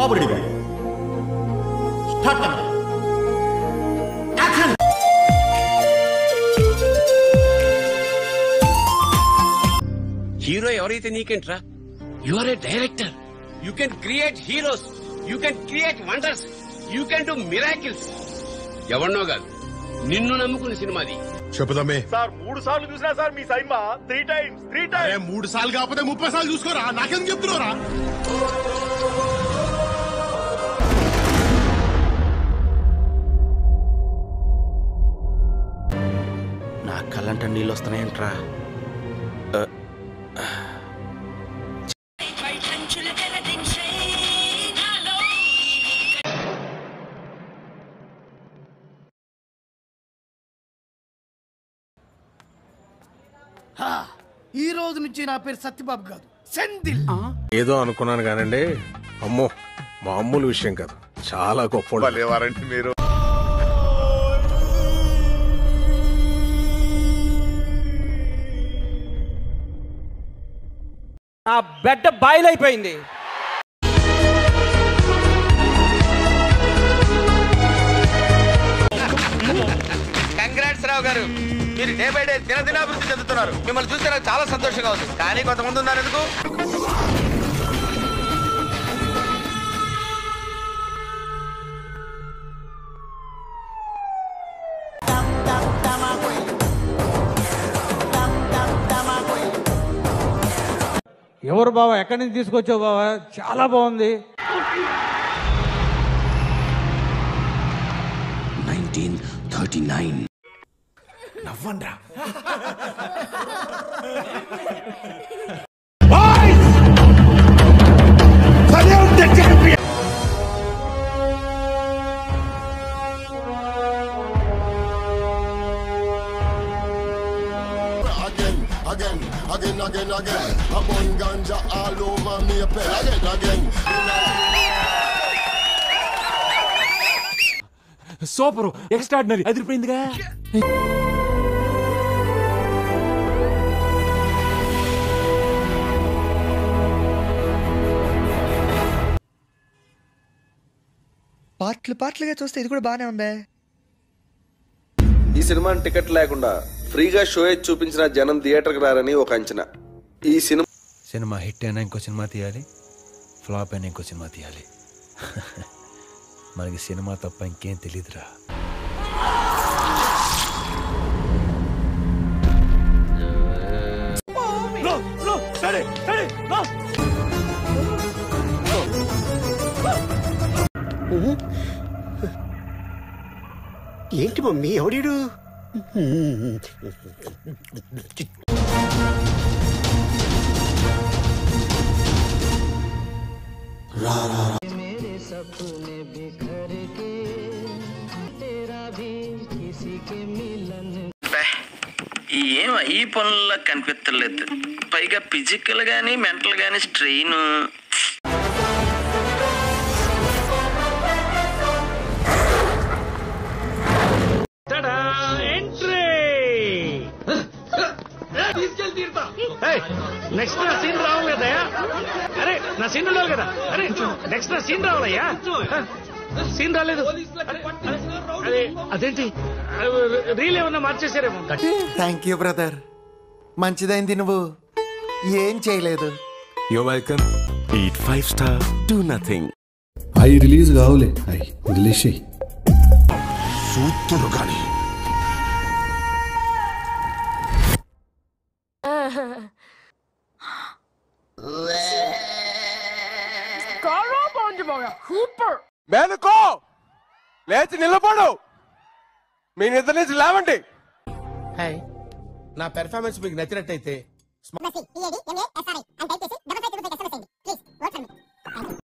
బాబు ready start action. Hero ఎవరైతే నీకేంట్రా? You are a director. You can create heroes, you can create wonders, you can do miracles. ఎవరినో కాదు, నిన్ను నమ్ముకున్న సినిమాది. చెప్పుదామే sir 3 సార్లు చూసినా సార్ మీ సినిమా 3 times. 3 సార్లు కాకపోతే 30 సార్లు చూసుకోరా, నాకేం చెప్తున్నారా? నా కళ్ళంట నీళ్ళు వస్తున్నాయంట్రా. ఈ రోజు నుంచి నా పేరు సత్యబాబు కాదు, సెంధిల్. ఏదో అనుకున్నాను కానండి, అమ్మో మామూలు విషయం కాదు, చాలా గొప్ప లేవారండి మీరు. నా బెడ్ బాయిలైపోయింది. కంగ్రాట్స్ రావు గారు, మీరు డే బై డే దినదినాభివృద్ధి చెందుతున్నారు. మిమ్మల్ని చూస్తే నాకు చాలా సంతోషంగా ఉంది. కానీ కొంతమంది ఉన్నారు ఎందుకు. ఎవరు బావా, ఎక్కడి నుంచి తీసుకొచ్చావు బావా? చాలా బాగుంది. 1939 నవ్వండ్రా. Again. I burn ganja all over me again. Super, extraordinary, అదిరిపోయిందిగా. పాటలుగా చూస్తే ఇది కూడా బానే ఉందే. ఈ సినిమాని టికెట్ లేకుండా ఫ్రీగా షో చూపించిన జనం థియేటర్కి రారని ఒక అంచనా. ఈ సినిమా హిట్ అయినా ఇంకో సినిమా తీయాలి, ఫ్లాప్ అయినా ఇంకో సినిమా తీయాలి. మనకి సినిమా తప్ప ఇంకేం తెలీదురా. ఏంటి మమ్మీ, ఎవడీడు? ఏం ఈ పనుల్లో కనిపించలేదు. పైగా ఫిజికల్ గానీ మెంటల్ గానీ స్ట్రెయిన్. నెక్స్ట్ నా సీన్ రావాలి కదా. అరే నా సీన్ ఉండాలి కదా. అరే నెక్స్ట్ నా సీన్ రావాలయ్యా. సీన్ రాలేదు. అదేంటి, రీల్ ఏమన్నా మార్చేసారేమో. థ్యాంక్ యూ బ్రదర్, మంచిదైంది. నువ్వు ఏం చేయలేదు. You're welcome. Eat 5 star, do nothing. అవి రిలీజ్ కావులే, అవి రిలీజ్ చెయ్యి. సూత్తురు కానీ మేనుకో లేచి నిలబడు. మీ నిద్ర నుంచి లేవండి. నా పెర్ఫార్మెన్స్ మీకు నచ్చినట్టయితే